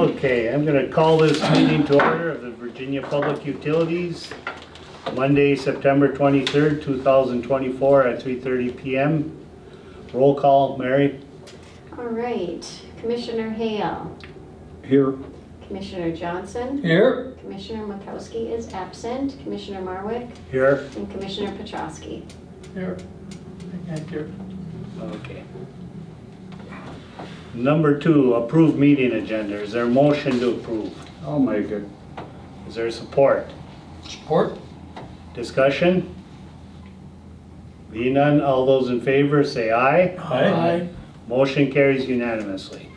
Okay, I'm going to call this meeting to order of the Virginia Public Utilities, Monday, September 23rd, 2024 at 3:30 p.m. Roll call, Mary. All right, Commissioner Hale. Here. Commissioner Johnson. Here. Commissioner Makowski is absent. Commissioner Marwick. Here. And Commissioner Petrosky. Here. Thank you. Okay. Number 2, approve meeting agenda. Is there a motion to approve? I'll make it. Is there support? Support? Discussion? Being none, all those in favor say aye. Aye. Motion carries unanimously.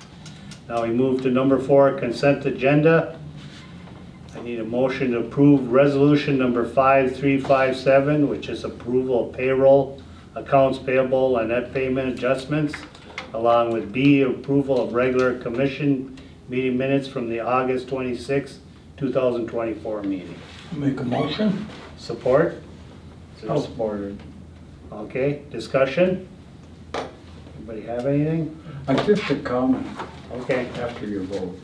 Now we move to number 4, consent agenda. I need a motion to approve resolution number 5357, which is approval of payroll, accounts payable, and net payment adjustments, along with B, approval of regular commission meeting minutes from the August 26, 2024 meeting. Make a motion? Support? I'll support it. Okay, discussion? Anybody have anything? Just a comment Okay. after your vote.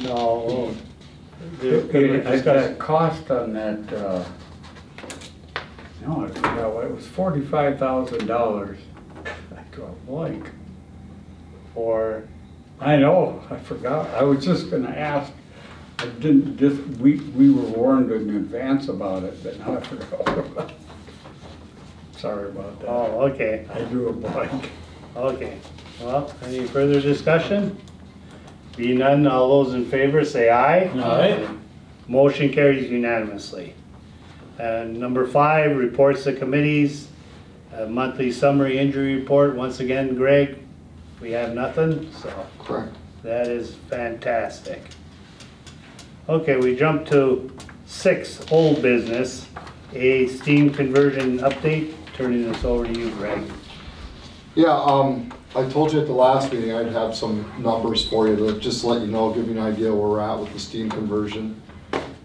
No. That cost on that, no, I forgot what, it was $45,000. I draw a blank. Or, I know, I forgot. I was just gonna ask. I didn't, just, we were warned in advance about it, but now I forgot about it. Sorry about that. oh, okay, I drew a blank. okay. Well, any further discussion? Being none, all those in favor say aye. Aye. Motion carries unanimously. And number 5, reports to committees, monthly summary injury report. Once again, Greg, we have nothing, so. Correct. That is fantastic. Okay, we jump to 6, old business, a steam conversion update. Turning this over to you, Greg. Yeah, I told you at the last meeting I'd have some numbers for you to just let you know, give you an idea where we're at with the steam conversion.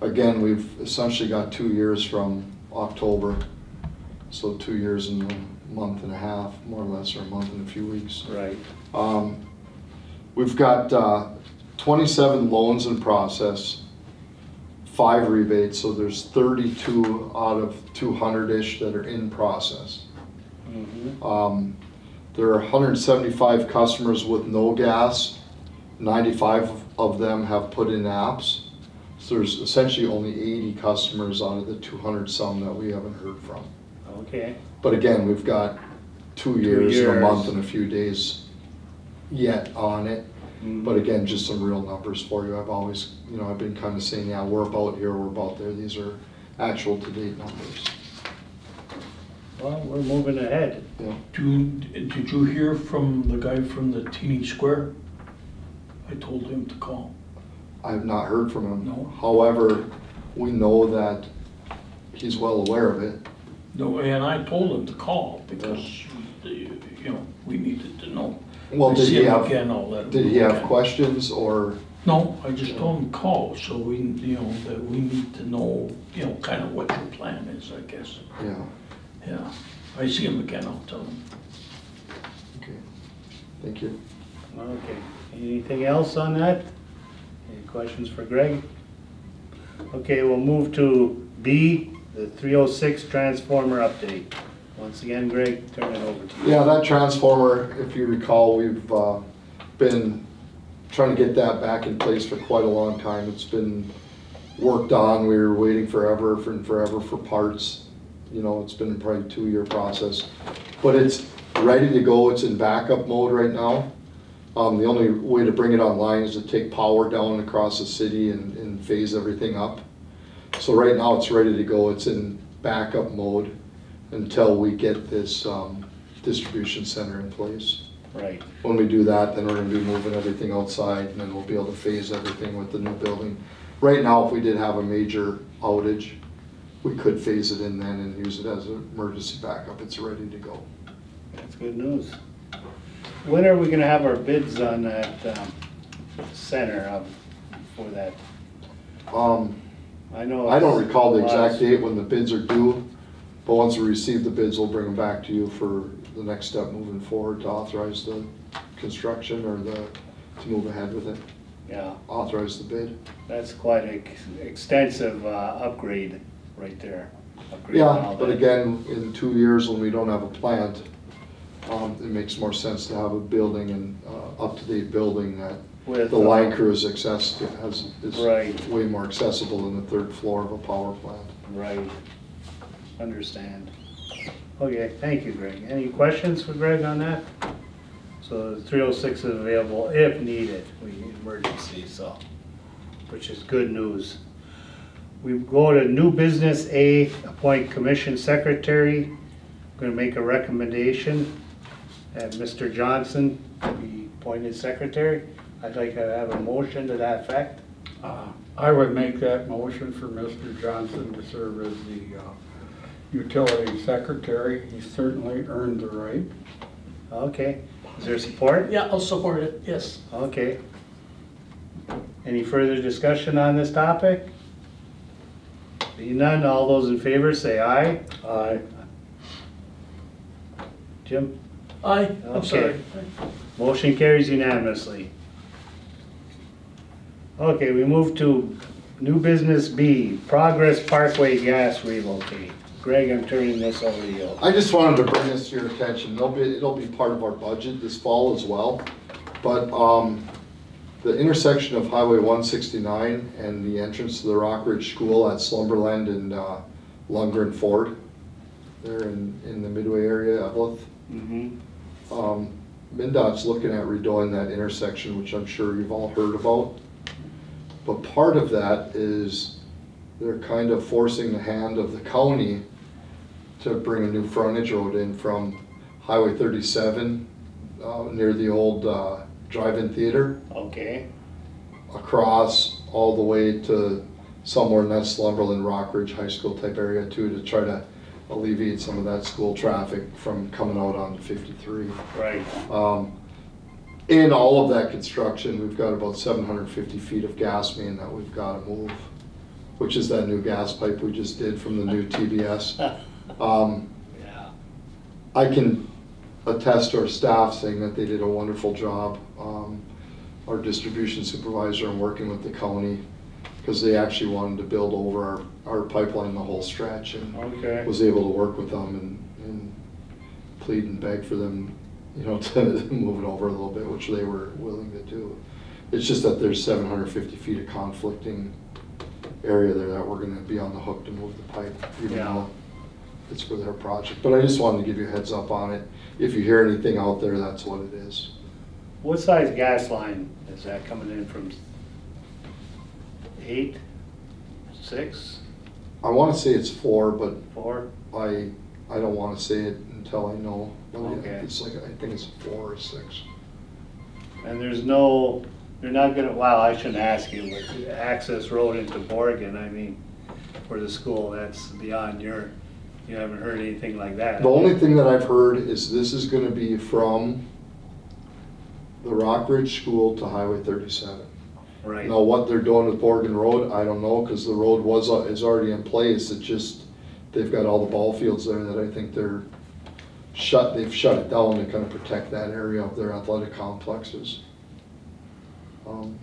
Again, we've essentially got 2 years from October, so 2 years and a month and a half, more or less, or a month and a few weeks. Right. We've got 27 loans in process, 5 rebates, so there's 32 out of 200-ish that are in process. Mm-hmm. There are 175 customers with no gas. 95 of them have put in apps. So there's essentially only 80 customers out of the 200 some that we haven't heard from. Okay. But again, we've got 2 years and a month and a few days yet on it. Mm-hmm. But again, just some real numbers for you. I've always, I've been kind of saying, yeah, we're about here, we're about there. These are actual to-date numbers. Well, we're moving ahead. Yeah. Did you hear from the guy from the Teeny Square? I told him to call. I have not heard from him. No. However, we know that he's well aware of it. No, and I told him to call because, we needed to know. Well, did he have, again, I'll let him did he have again. questions or? No, I just told him to call, so we, that we need to know, kind of what your plan is, I guess. Yeah. Yeah, I see him again, I'll tell him. Okay. Thank you. Okay. Anything else on that? Any questions for Greg? Okay, we'll move to B, the 306 transformer update. Once again, Greg, turn it over to you. Yeah, that transformer, if you recall, we've been trying to get that back in place for quite a long time. It's been worked on. We were waiting forever for parts. It's been probably a 2-year process, but it's ready to go. It's in backup mode right now. The only way to bring it online is to take power down across the city and phase everything up. So right now it's ready to go. It's in backup mode until we get this distribution center in place. Right. When we do that, then we're going to be moving everything outside, and then we'll be able to phase everything with the new building. Right now, if we did have a major outage, we could phase it in then and use it as an emergency backup. It's ready to go. That's good news. When are we going to have our bids on that center for that? I know. I don't recall the exact date when the bids are due, but once we receive the bids, we'll bring them back to you for the next step moving forward to authorize the construction or to move ahead with it. Yeah, authorize the bid. that's quite an extensive upgrade right there. Upgrade Yeah, all but that. again, in 2 years when we don't have a plant, it makes more sense to have a building and up-to-date building that With, the line crew is is Right. way more accessible than the third floor of a power plant. Right. Understand. Okay, thank you, Greg. Any questions for Greg on that? So the 306 is available if needed, we need emergency, so, which is good news. We go to new business A, appoint commission secretary. Gonna make a recommendation that Mr. Johnson be appointed secretary. I'd like to have a motion to that effect. I would make that motion for Mr. Johnson to serve as the utility secretary. He certainly earned the right. Okay, is there support? Yeah, I'll support it, yes. Okay. Any further discussion on this topic? Being none, all those in favor say aye. Aye. Jim? Aye, I'm Okay. sorry. Motion carries unanimously. Okay, we move to new business B, Progress Parkway gas relocate. Greg, I'm turning this over to you. I just wanted to bring this to your attention. It'll be part of our budget this fall as well. But the intersection of Highway 169 and the entrance to the Rock Ridge School at Slumberland and Lundgren Ford, there in the Midway area, Evelyn. Mm-hmm. MnDOT's looking at redoing that intersection, which I'm sure you've all heard about. But part of that is they're kind of forcing the hand of the county to bring a new frontage road in from Highway 37 near the old drive-in theater Okay, across all the way to somewhere in that Slumberland Rock Ridge High School type area too, to try to alleviate some of that school traffic from coming out onto 53. right. In all of that construction, we've got about 750 feet of gas main that we've got to move, which is that new gas pipe we just did from the new TBS. Yeah. I can attest to our staff saying that they did a wonderful job. Our distribution supervisor and working with the county, because they actually wanted to build over our pipeline the whole stretch, and Okay. was able to work with them and plead and beg for them, you know, to move it over a little bit, which they were willing to do. It's just that there's 750 feet of conflicting area there that we're gonna be on the hook to move the pipe, even Yeah. though it's for their project. But I just wanted to give you a heads up on it. If you hear anything out there, that's what it is. What size gas line is that coming in from? 8, 6, I wanna say it's 4, but 4? I don't wanna say it until I know. But Okay. it's like, I think it's 4 or 6. And there's no, they're not gonna, well, I shouldn't ask you, but access road into Borgen, I mean, for the school, that's beyond your, you haven't heard anything like that? The only thing that I've heard is this is gonna be from the Rock Ridge School to Highway 37. Right, Now, what they're doing with Borgen Road, I don't know, because the road is already in place. It just, they've got all the ball fields there that I think they've shut it down to kind of protect that area of their athletic complexes.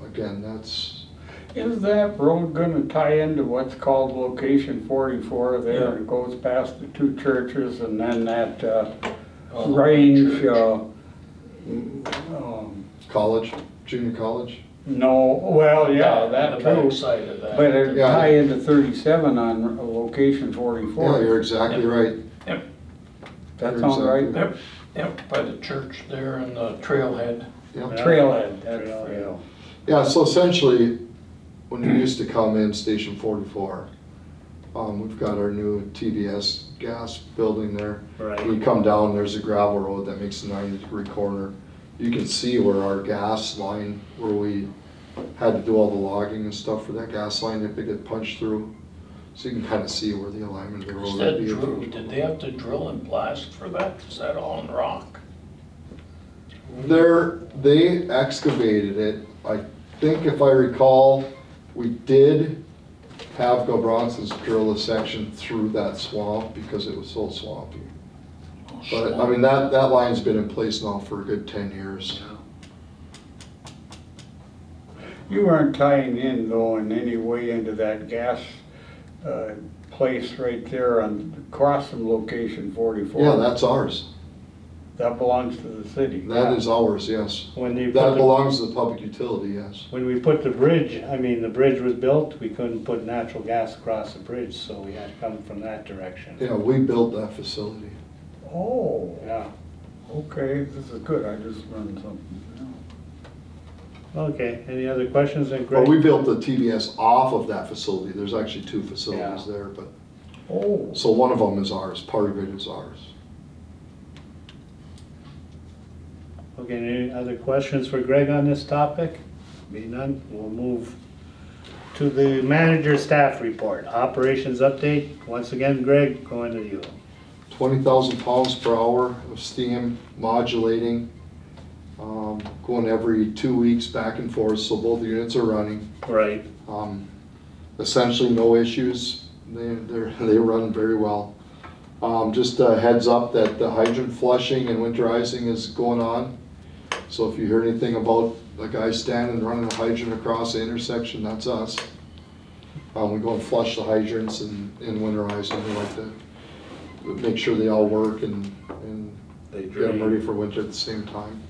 Again, that's, Is that road gonna tie into what's called location 44 there, Yeah. and it goes past the two churches and then that Oh, range, church. college, junior college. no, well, yeah, that The too. backside of that. But it Yeah. tie into 37 on location Yeah, 44. you're exactly right. Yep, That You're sounds right? exactly yep, by the church there and the trailhead. Yeah. Trailhead. Trail, Yeah, so essentially, when you used to come in Station 44, we've got our new TBS gas building there. right, When you come down, there's a gravel road that makes a 90-degree corner. You can see where our gas line, where we had to do all the logging and stuff for that gas line, if it get punched through. So you can kind of see where the alignment of the road Is would that be. drill, did they have to drill and blast for that? Is that all in rock? They excavated it. I think if I recall, we did have Gilbronson's drill a section through that swamp because it was so swampy. But I mean, that line's been in place now for a good 10 years. You weren't tying in though in any way into that gas place right there on, across from location 44? Yeah, that's ours. That belongs to the city? That is ours, yes. When they That put belongs to the public utility, yes. when we put the bridge, I mean, the bridge was built, we couldn't put natural gas across the bridge, so we had to come from that direction. Yeah, we built that facility. Oh, Yeah, okay, this is good, I just learned something. okay, any other questions then, Well, Greg? we built the TBS off of that facility. There's actually two facilities Yeah. there, but, Oh, so one of them is ours, part of it is ours. Okay, any other questions for Greg on this topic? Be none, we'll move to the manager staff report. Operations update, once again, Greg, going to you. 20,000 pounds per hour of steam modulating, going every 2 weeks back and forth, so both units are running. Right, Essentially no issues, they run very well. Just a heads up that the hydrant flushing and winterizing is going on. So if you hear anything about a guy standing running a hydrant across the intersection, that's us. We go and flush the hydrants and winterize them. We like to make sure they all work and they get them drain. ready for winter at the same time.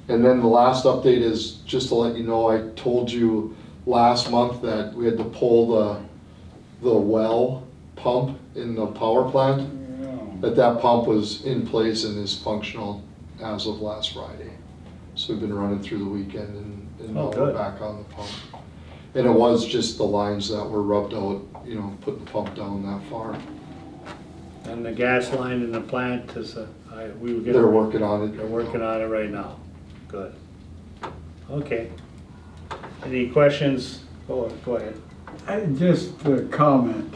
And then the last update is just to let you know, I told you last month that we had to pull the well pump in the power plant. That pump was in place and is functional as of last Friday. So we've been running through the weekend and now we're good. back on the pump. And it was just the lines that were rubbed out, you know, putting the pump down that far. And the gas line in the plant is, we were getting. They're working on it. They're working on it right now. Good. Okay. Any questions? Go ahead. Just a comment.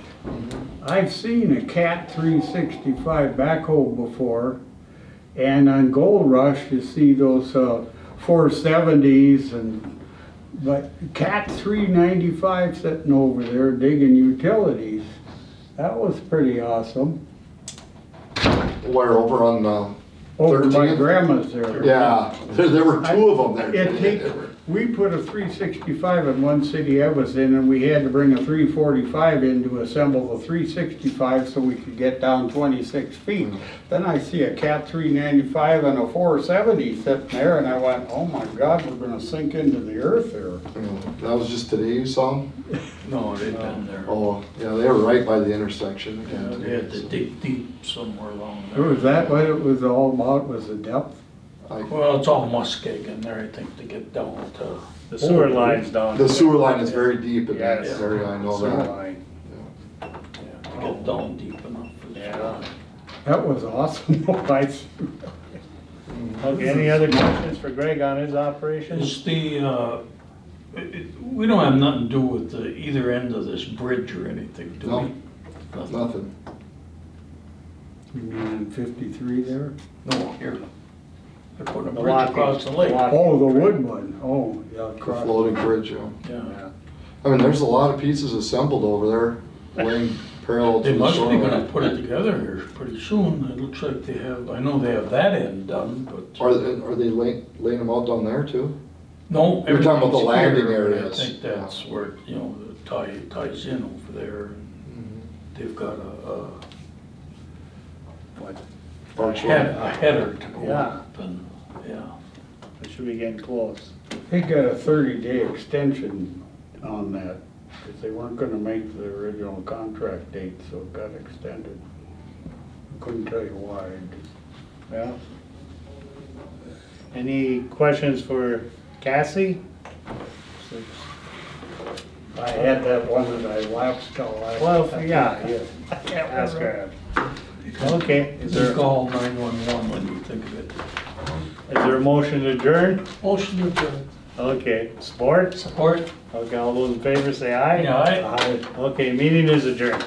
I've seen a Cat 365 backhoe before, and on Gold Rush you see those 470s, but Cat 395 sitting over there digging utilities. That was pretty awesome. Where over on Over my 13th? grandma's there. Yeah, there were two of them there. We put a 365 in one city I was in, and we had to bring a 345 in to assemble the 365 so we could get down 26 feet. Then I see a Cat 395 and a 470 sitting there, and I went, oh my God, we're gonna sink into the earth there. That was just today you saw them? No, they've been there. Oh, yeah, they were right by the intersection. Yeah, they had to dig deep somewhere along there. Was that what it was all about, was the depth? Well, it's all muskeg in there, I think, to get down to. The sewer line's down. The sewer line is very deep in that Yes. area, I know Sewer that. line. Yeah, to get down deep enough for the. Yeah. That was awesome. Okay, any other questions for Greg on his operations? Is the, we don't have nothing to do with the either end of this bridge or anything, do we? No. Nothing. Nothing. You mean in 53 there? No, here. They're putting a The bridge walking- across the lake. walking Oh, the bridge. wood one. Oh, yeah. The across. floating bridge, yeah. Yeah. Yeah. I mean, there's a lot of pieces assembled over there, laying parallel to They the must be gonna shoreline. put it together here pretty soon. It looks like they have, I know they have that end done, but. Are they laying them out down there too? No, You're talking about the everything's landing here. areas. I think that's where, you know, the ties in over there. They've got a header to go Yeah. up and, yeah. We should be getting close. They got a 30-day extension on that, because they weren't gonna make the original contract date, so it got extended. I couldn't tell you why. Yeah. Any questions for Cassie? I had that one that I lapsed till last. Well, yeah, ask her. Okay, is Just there call 911 when you think of it. a motion to adjourn? Motion to adjourn. Okay, support? Support. Okay, all those in favor say aye. Aye. Okay, meeting is adjourned.